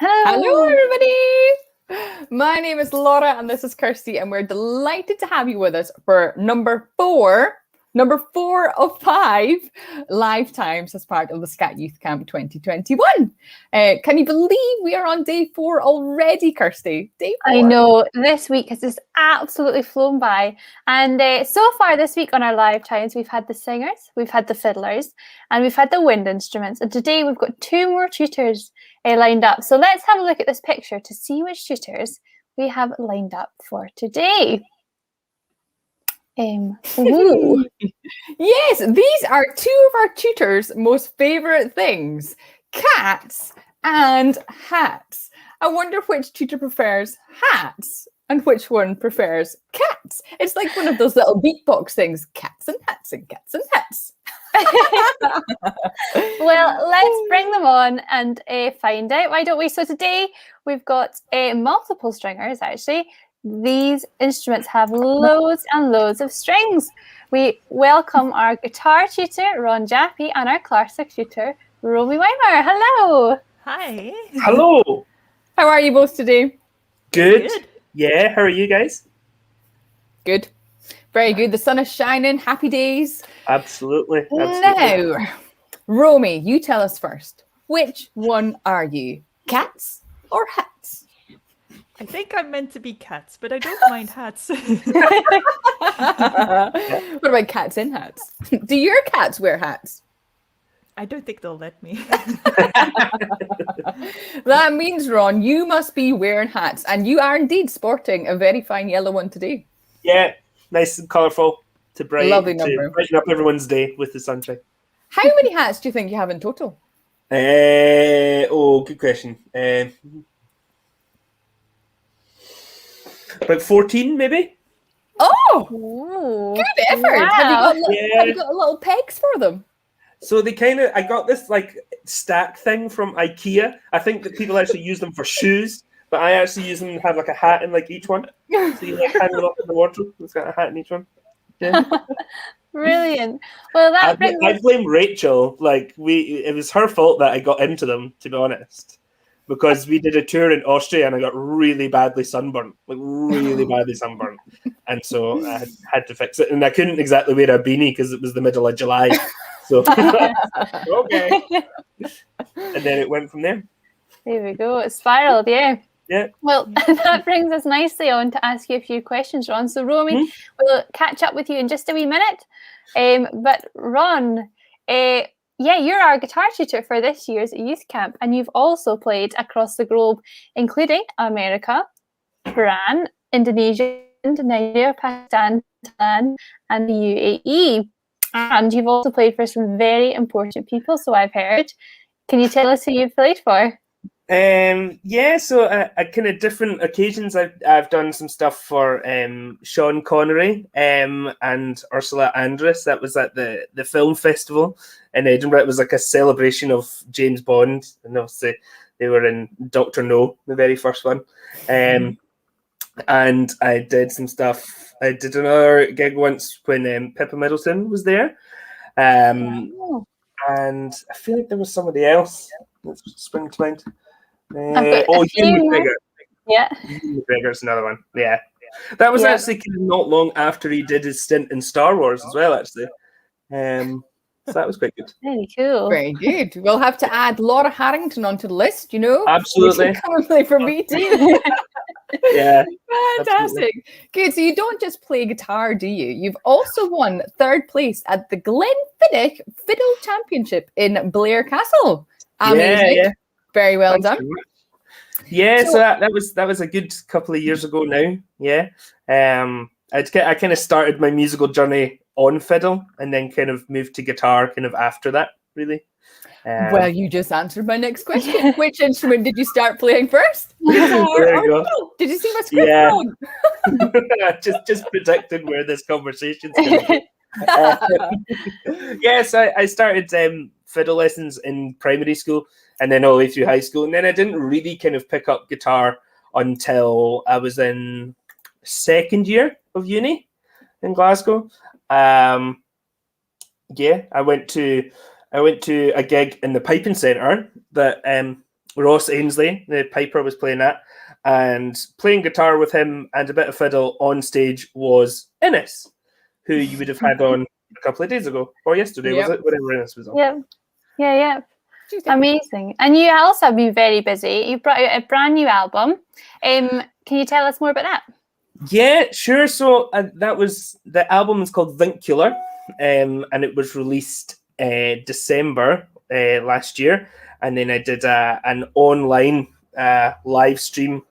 Hello, everybody. My name is Laura and this is Kirsty, and we're delighted to have you with us for number four of 5 live times as part of the SC&T Youth Camp 2021. Can you believe we are on day 4 already, Kirsty? Day 4. I know, this week has just absolutely flown by. And so far this week on our live times, we've had the singers, we've had the fiddlers, and we've had the wind instruments. And today we've got 2 more tutors lined up. So let's have a look at this picture to see which tutors we have lined up for today. Yes, these are 2 of our tutors' most favourite things, cats and hats. I wonder which tutor prefers hats and which one prefers cats. It's like one of those little beatbox things, cats and hats and cats and hats. Well, let's bring them on and find out, why don't we? So today we've got multiple stringers, actually. These instruments have loads and loads of strings. We welcome our guitar tutor, Ron Jappy, and our Clarsach tutor, Romy Wymer. Hello. Hi. Hello. How are you both today? Good. Yeah, how are you guys? Good. Very good. The sun is shining. Happy days. Absolutely. Now, Romy, you tell us first. Which one are you? Cats or hats? I think I'm meant to be cats, but I don't mind hats. What about cats in hats? Do your cats wear hats? I don't think they'll let me. That means, Ron, you must be wearing hats, and you are indeed sporting a very fine yellow one today. Yeah, nice and colourful to brighten up everyone's day with the sunshine. How many hats do you think you have in total? Good question. About 14, maybe? Oh! Ooh, Good effort. wow. Have you got little pegs for them? So I got this like stack thing from IKEA. I think that people actually use them for shoes, but I actually use them to have like a hat in like each one. So you like hang them up in the wardrobe. It's got a hat in each one. Yeah. Brilliant. Well, I blame Rachel. It was her fault that I got into them, to be honest. Because we did a tour in Austria and I got really badly sunburned, and so I had to fix it. And I couldn't exactly wear a beanie because it was the middle of July. So okay, and then it went from there. There we go. It spiraled, yeah. Yeah. Well, that brings us nicely on to ask you a few questions, Ron. So, Romy, we'll catch up with you in just a wee minute. But Ron, you're our guitar tutor for this year's youth camp, and you've also played across the globe, including America, Iran, Indonesia, Nigeria, Pakistan, Thailand, and the UAE. And you've also played for some very important people, so I've heard. Can you tell us who you've played for? So at kind of different occasions, I've done some stuff for Sean Connery and Ursula Andress. That was at the film festival in Edinburgh. It was like a celebration of James Bond, and obviously they were in Dr. No, the very first one. And I did some stuff. I did another gig once when Pippa Middleton was there. And I feel like there was somebody else that's springing to mind. Hugh McGregor. Yeah. Hugh McGregor's another one. Yeah. That was actually not long after he did his stint in Star Wars as well, actually. So that was quite good. Very cool. Very good. We'll have to add Laura Harrington onto the list, you know? Absolutely. Come and play for me too. Yeah. Fantastic. Absolutely. Good. So you don't just play guitar, do you? You've also won 3rd place at the Glenfiddich Fiddle Championship in Blair Castle. Amazing. Yeah. Very well done. Yeah, so that was a good couple of years ago now. Yeah. I kind of started my musical journey on fiddle and then kind of moved to guitar kind of after that, really. Well, you just answered my next question. Which instrument did you start playing first? There you go. Did you see my script wrong? just predicted where this conversation's going to be. Yes, I started fiddle lessons in primary school and then all the way through high school. And then I didn't really kind of pick up guitar until I was in 2nd year of uni in Glasgow. I went to a gig in the Piping Centre that Ross Ainsley, the piper, was playing that. And playing guitar with him and a bit of fiddle on stage was Innes, who you would have had on a couple of days ago, or yesterday, was it? Whatever Innes was on. Yeah. Amazing. And you also have been very busy. You brought out a brand new album. Can you tell us more about that? Yeah, sure. So the album is called Vincular, and it was released December last year. And then I did an online live stream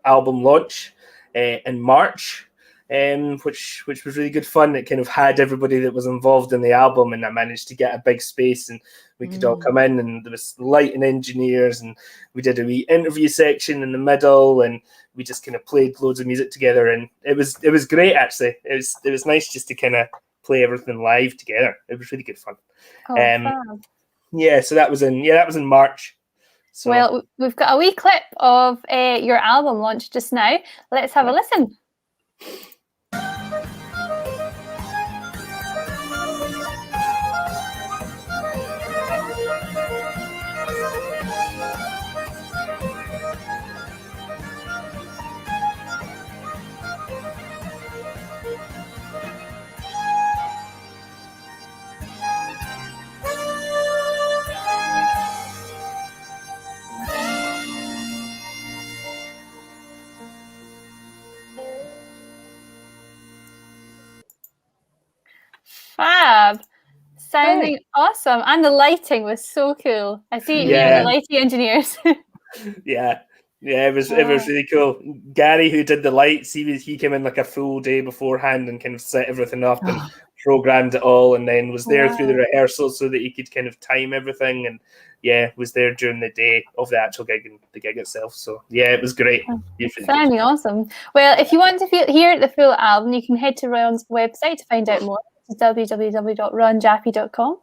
album launch in March, which was really good fun. It kind of had everybody that was involved in the album, and I managed to get a big space, and we could all come in, and there was lighting engineers, and we did a wee interview section in the middle, and we just kind of played loads of music together, and it was great actually. It was nice just to kind of play everything live together. It was really good fun. Fab. Yeah, so that was in March. So. Well, we've got a wee clip of your album launch just now. Let's have a listen. Fab. Sounding awesome. And the lighting was so cool. I see you the lighting engineers. Yeah, it was really cool. Gary, who did the lights, he came in like a full day beforehand and kind of set everything up and programmed it all, and then was there through the rehearsal so that he could kind of time everything, and was there during the day of the actual gig and the gig itself. So it was great. Sounding awesome. Well, if you want to hear the full album, you can head to Ron's website to find out more. It's www.ronjappy.com.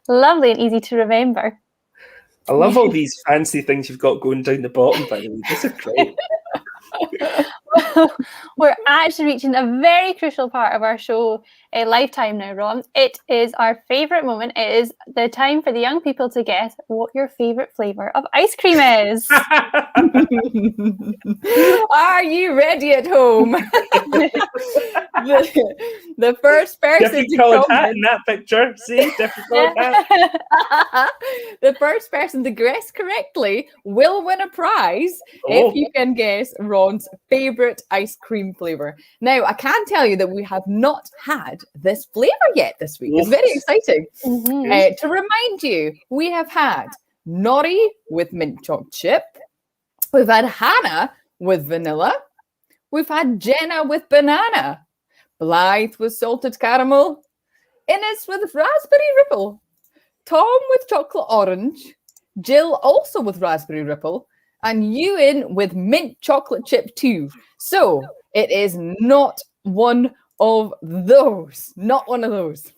Lovely and easy to remember. I love all these fancy things you've got going down the bottom, by the way. This is great. Well, we're actually reaching a very crucial part of our show, Lifetime now, Ron. It is our favourite moment. It is the time for the young people to guess what your favourite flavour of ice cream is. Are you ready at home? the first person to comment in that picture. See, different The first person to guess correctly will win a prize if you can guess Ron's favourite ice cream flavour. Now, I can tell you that we have not had this flavour yet this week. It's very exciting. To remind you, we have had Nori with mint chocolate chip. We've had Hannah with vanilla. We've had Jenna with banana. Blythe with salted caramel. Innes with raspberry ripple. Tom with chocolate orange. Jill also with raspberry ripple. And Ewan with mint chocolate chip too. So it is not one of those. Not one of those.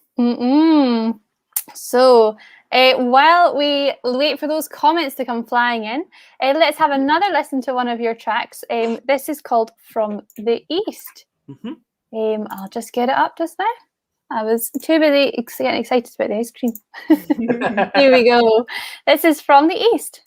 So while we wait for those comments to come flying in, let's have another listen to one of your tracks. This is called From the East. I'll just get it up just now. I was too busy getting excited about the ice cream. Here we go. This is From the East.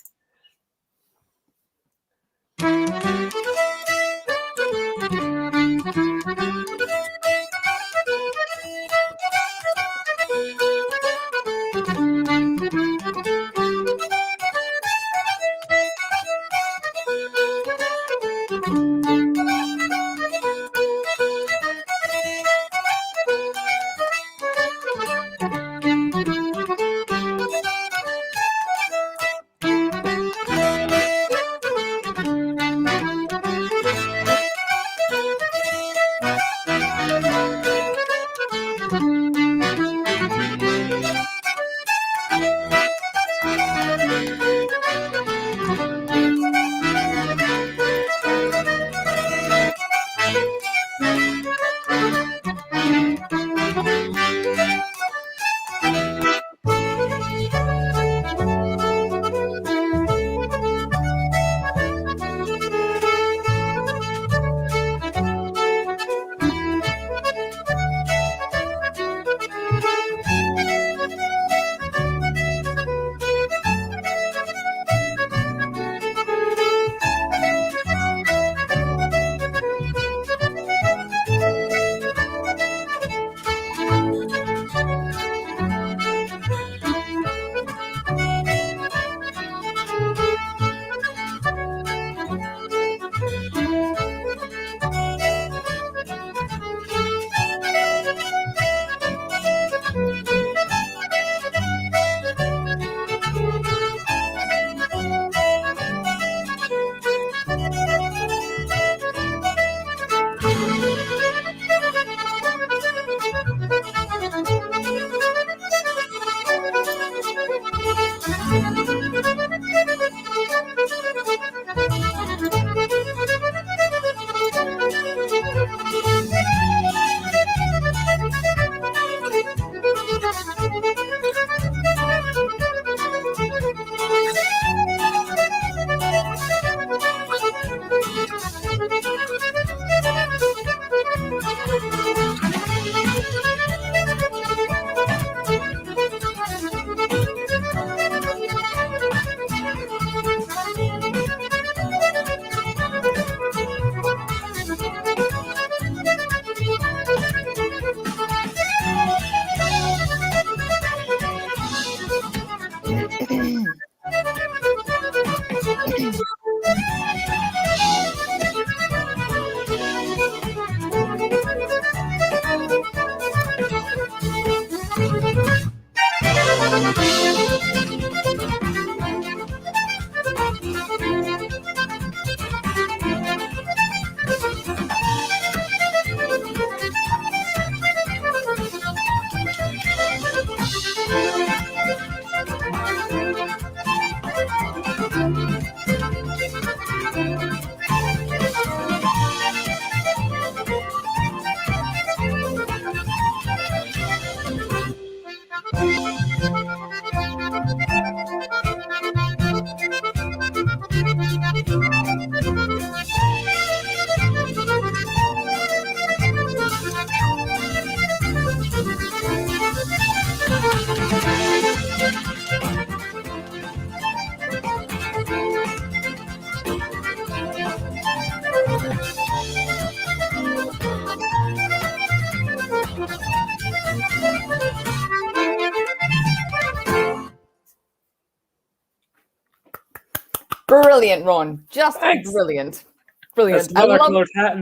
Brilliant, Ron. Just Thanks. brilliant. That's Brilliant. I another love coloured hat in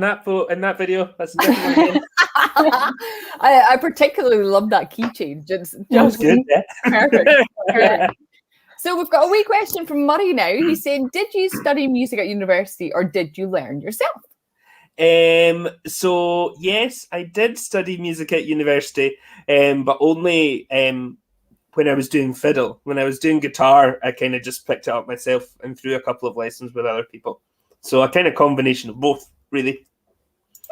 that video. That's a different one again. I particularly love that key change. It's That's just good. Yeah. perfect. Perfect. So we've got a wee question from Murray now. He's saying, did you study music at university or did you learn yourself? So yes, I did study music at university, but only when I was doing fiddle. When I was doing guitar, I kind of just picked it up myself and through a couple of lessons with other people. So a kind of combination of both, really.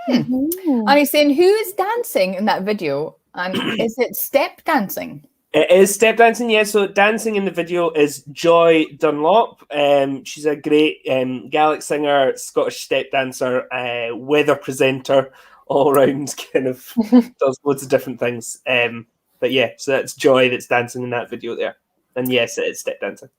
And he's saying, who is dancing in that video? And is it step dancing? It is step dancing, yeah. So dancing in the video is Joy Dunlop. She's a great Gaelic singer, Scottish step dancer, weather presenter, all round kind of does loads of different things. But yeah, so that's Joy that's dancing in that video there. And yes, it is step dancing.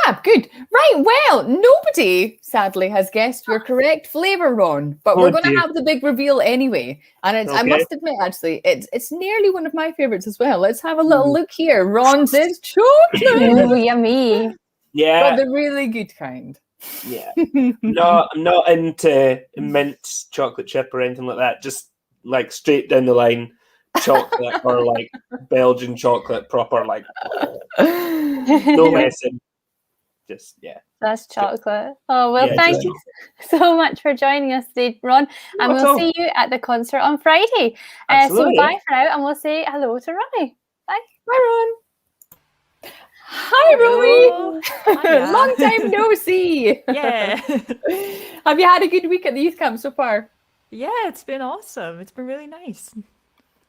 Fab, good. Right, well, nobody, sadly, has guessed your correct flavour, Ron. But we're going to have the big reveal anyway. And it's, I must admit, actually, it's nearly one of my favourites as well. Let's have a little look here. Ron's is chocolate. Oh, yummy. Yeah. But the really good kind. Yeah. No, I'm not into mint chocolate chip or anything like that. Just like straight down the line chocolate or like Belgian chocolate proper, like no messing. Just That's chocolate. Oh well, Yeah, thank you so much for joining us today, Ron. And we'll see you at the concert on Friday. So bye for now, and we'll say hello to Romy. Bye. Bye, Ron. Hi, Romy. Long time no see. Yeah. Have you had a good week at the youth camp so far? Yeah, it's been awesome. It's been really nice.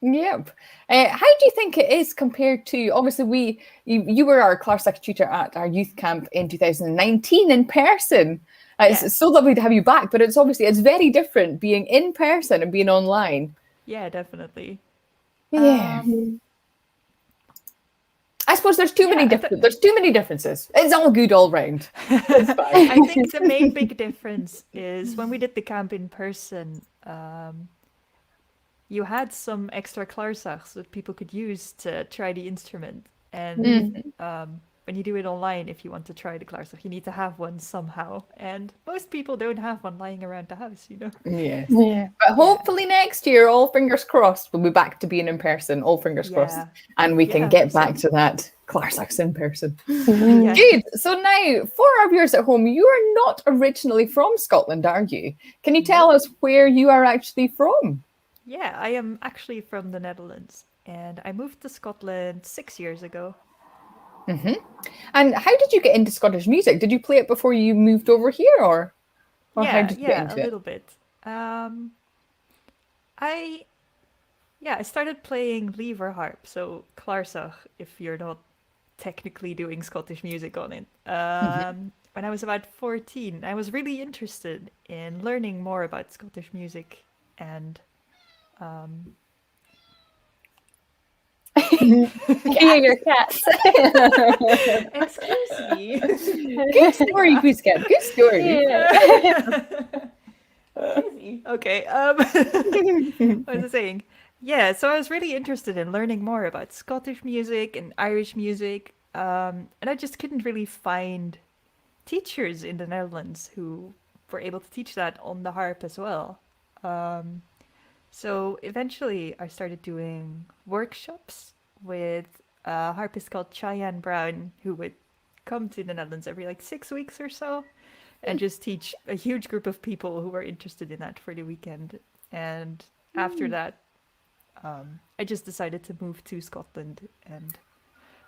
Yep. How do you think it is compared to, obviously you were our Clarsach tutor at our youth camp in 2019 in person. It's so lovely to have you back, but it's very different being in person and being online. Yeah, definitely. Yeah. I suppose there's too many differences. It's all good all round. I think the main big difference is when we did the camp in person, you had some extra Clarsachs that people could use to try the instrument. And when you do it online, if you want to try the Clarsach, you need to have one somehow. And most people don't have one lying around the house, you know? Yes. Yeah. But hopefully next year, all fingers crossed, we'll be back to being in person, all fingers crossed. And we can get back to that Clarsachs in person. Good. So now, for our viewers at home, you are not originally from Scotland, are you? Can you tell us where you are actually from? Yeah, I am actually from the Netherlands, and I moved to Scotland 6 years ago. And how did you get into Scottish music? Did you play it before you moved over here, or how did you get into it? A little bit. I started playing lever harp, so Clarsach, if you're not technically doing Scottish music on it. When I was about 14, I was really interested in learning more about Scottish music and your cats. Excuse me. Good story, Pussycat. Good story. Okay. What was I saying? Yeah, so I was really interested in learning more about Scottish music and Irish music, and I just couldn't really find teachers in the Netherlands who were able to teach that on the harp as well. So eventually I started doing workshops with a harpist called Cheyenne Brown, who would come to the Netherlands every 6 weeks or so and just teach a huge group of people who were interested in that for the weekend. And after that, I just decided to move to Scotland and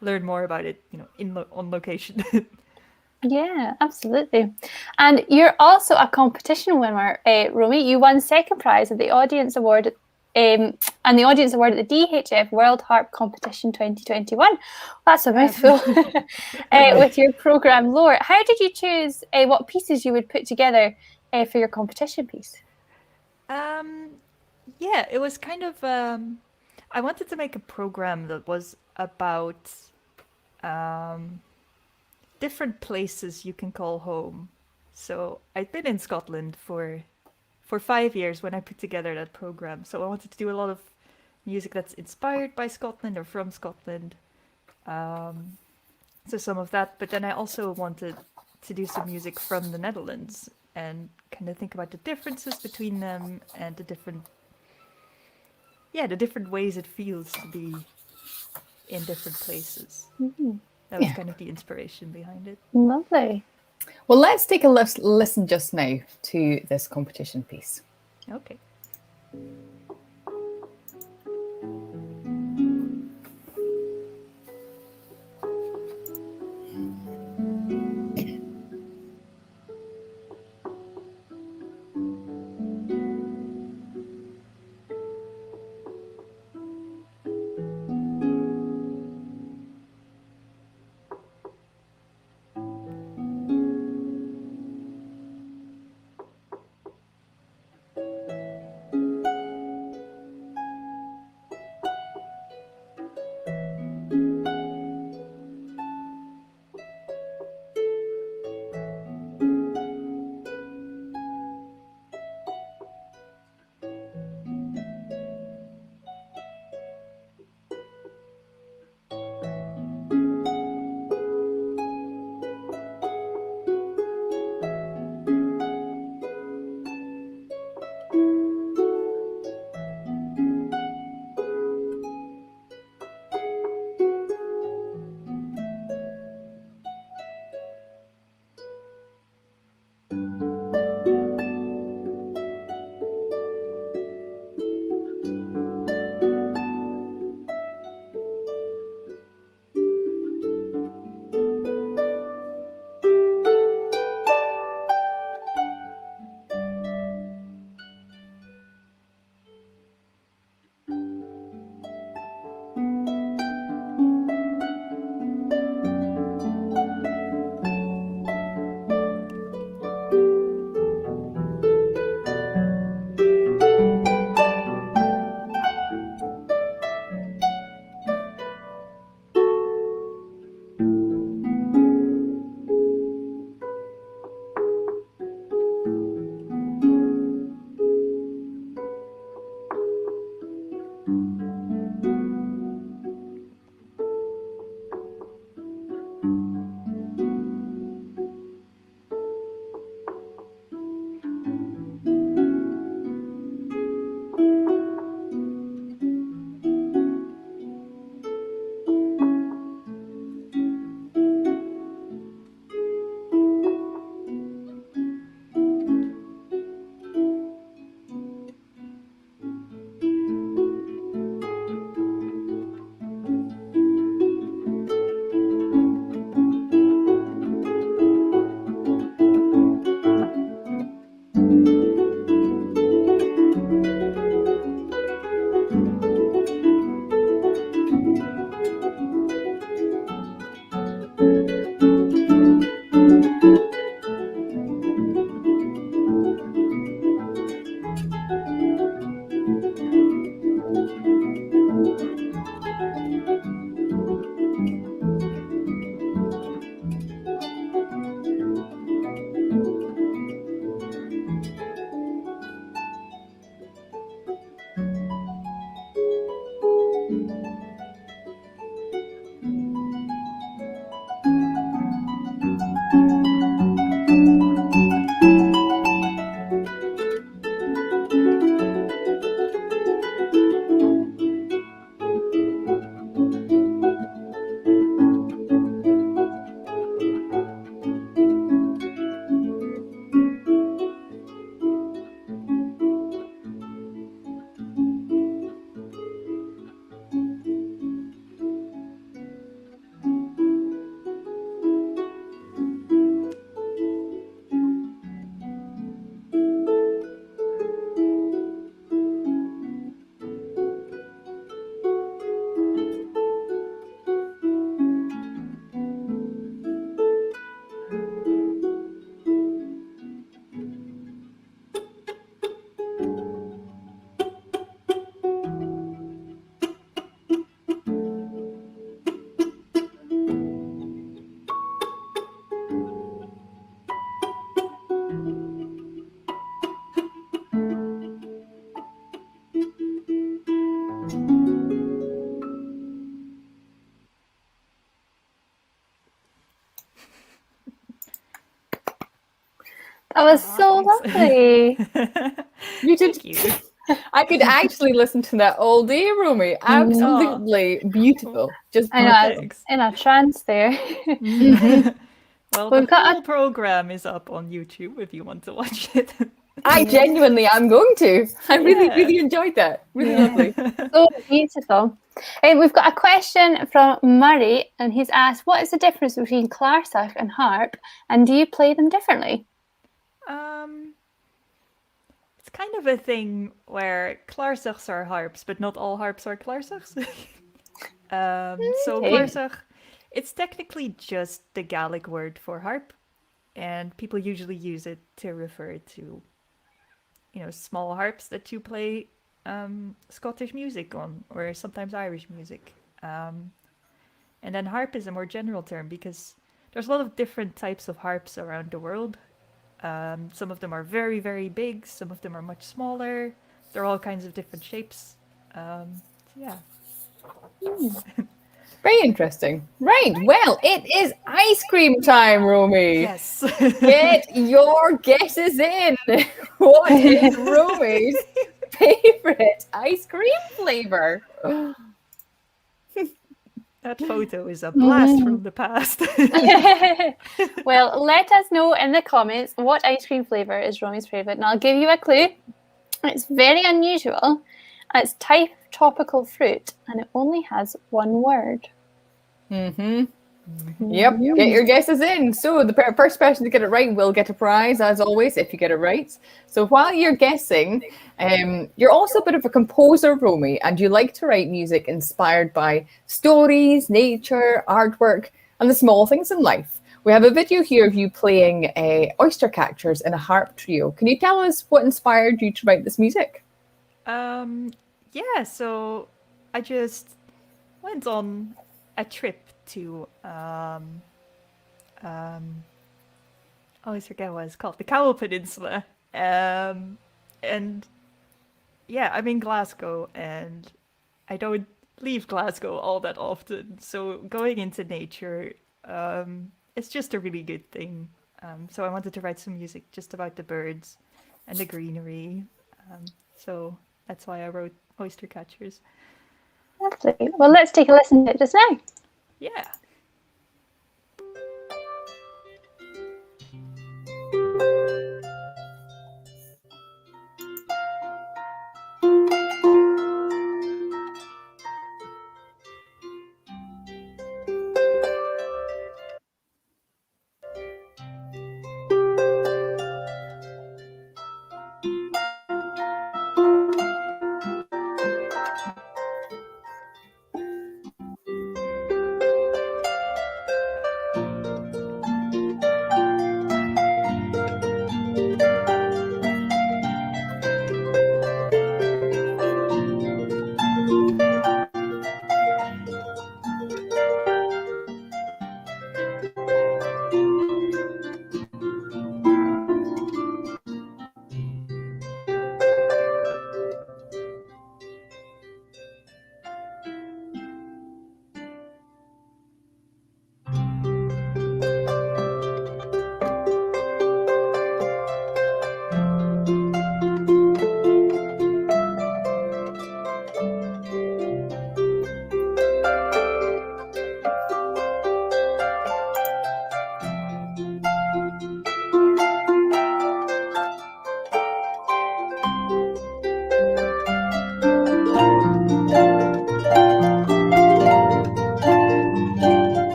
learn more about it, on location. Yeah, absolutely. And you're also a competition winner, Romy. You won second prize at the Audience Award and the Audience Award at the DHF World Harp Competition 2021. That's a mouthful. With your programme, Lore. How did you choose what pieces you would put together for your competition piece? Yeah, it was kind of... I wanted to make a programme that was about... different places you can call home. So I'd been in Scotland for 5 years when I put together that program. So I wanted to do a lot of music that's inspired by Scotland or from Scotland. So some of that, but then I also wanted to do some music from the Netherlands and kind of think about the differences between them and the different ways it feels to be in different places. That was kind of the inspiration behind it. Lovely. Well, let's take a listen just now to this competition piece. Okay. was so thanks. lovely. You did. Thank you. I could actually listen to that all day, Romy. Absolutely beautiful. Just I know, I was Thanks. in a trance there. Well, We've the got whole program is up on YouTube if you want to watch it. I genuinely am going to. I really, Yeah. really enjoyed that. Really lovely. So beautiful. We've got a question from Murray, and he's asked, what is the difference between Clarsach and harp, and do you play them differently? It's kind of a thing where Clarsachs are harps, but not all harps are Clarsachs. So Okay. Clarsach, it's technically just the Gaelic word for harp, and people usually use it to refer to, small harps that you play Scottish music on, or sometimes Irish music. And then harp is a more general term because there's a lot of different types of harps around the world. Some of them are very, very big. Some of them are much smaller. They're all kinds of different shapes. Yeah. Very interesting. Right. Well, it is ice cream time, Romy. Yes. Get your guesses in. What is Romy's favorite ice cream flavor? That photo is a blast from the past. Well, let us know in the comments what ice cream flavour is Romy's favourite, and I'll give you a clue. It's very unusual. It's type of tropical fruit, and it only has one word. Yep. Get your guesses in. So the first person to get it right will get a prize, as always, if you get it right. So while you're guessing, you're also a bit of a composer, Romy, and you like to write music inspired by stories, nature, artwork, and the small things in life. We have a video here of you playing oyster catchers in a harp trio. Can you tell us what inspired you to write this music? Yeah, so I just went on a trip to I always forget what it's called, the Cowell Peninsula. And yeah, I'm in Glasgow and I don't leave Glasgow all that often. So going into nature, it's just a really good thing. So I wanted to write some music just about the birds and the greenery. So that's why I wrote Oyster Catchers. Lovely. Well, let's take a listen to it just now. Yeah.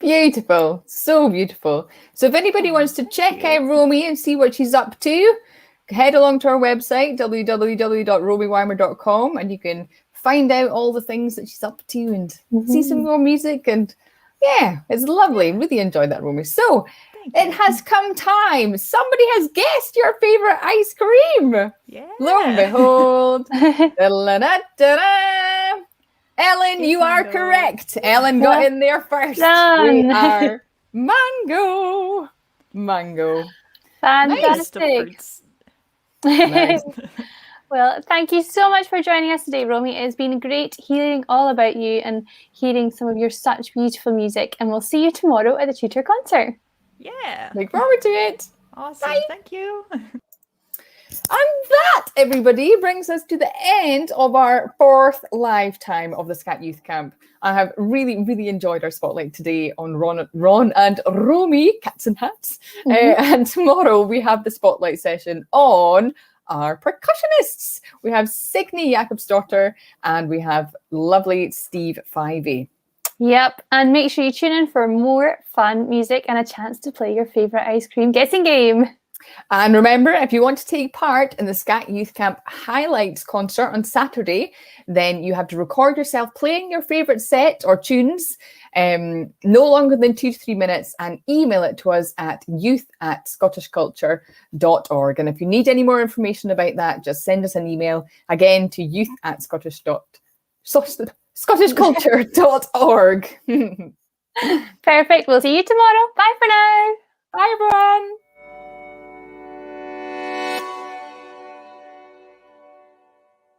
Beautiful. So beautiful. So if anybody wants to check out Romy and see what she's up to, head along to our website, www.romywymer.com, and you can find out all the things that she's up to and see some more music. And yeah, it's lovely. Really enjoyed that, Romy. So it has come time. Somebody has guessed your favorite ice cream. Yeah. Lo and behold. Da-la-da-da-da. Ellen, you are mango. correct. Ellen got in there first. Done. We are mango. Mango. Fantastic. Fruits. Nice. Well, thank you so much for joining us today, Romy. It's been great hearing all about you and hearing some of your such beautiful music. And we'll see you tomorrow at the tutor concert. Yeah. Look forward to it. Awesome. Bye. Thank you. And that, everybody, brings us to the end of our 4th live time of the Scat Youth Camp. I have really, really enjoyed our spotlight today on Ron and Romy, cats and hats. And tomorrow we have the spotlight session on our percussionists. We have Signe Jakobsdottir and we have lovely Steve Fivey. Yep, and make sure you tune in for more fun music and a chance to play your favourite ice cream guessing game. And remember, if you want to take part in the Scat Youth Camp Highlights concert on Saturday, then you have to record yourself playing your favourite set or tunes, no longer than 2 to 3 minutes, and email it to us at youth@scottishculture.org. And if you need any more information about that, just send us an email again to youth@scottishculture.org. Perfect. We'll see you tomorrow. Bye for now. Bye, everyone.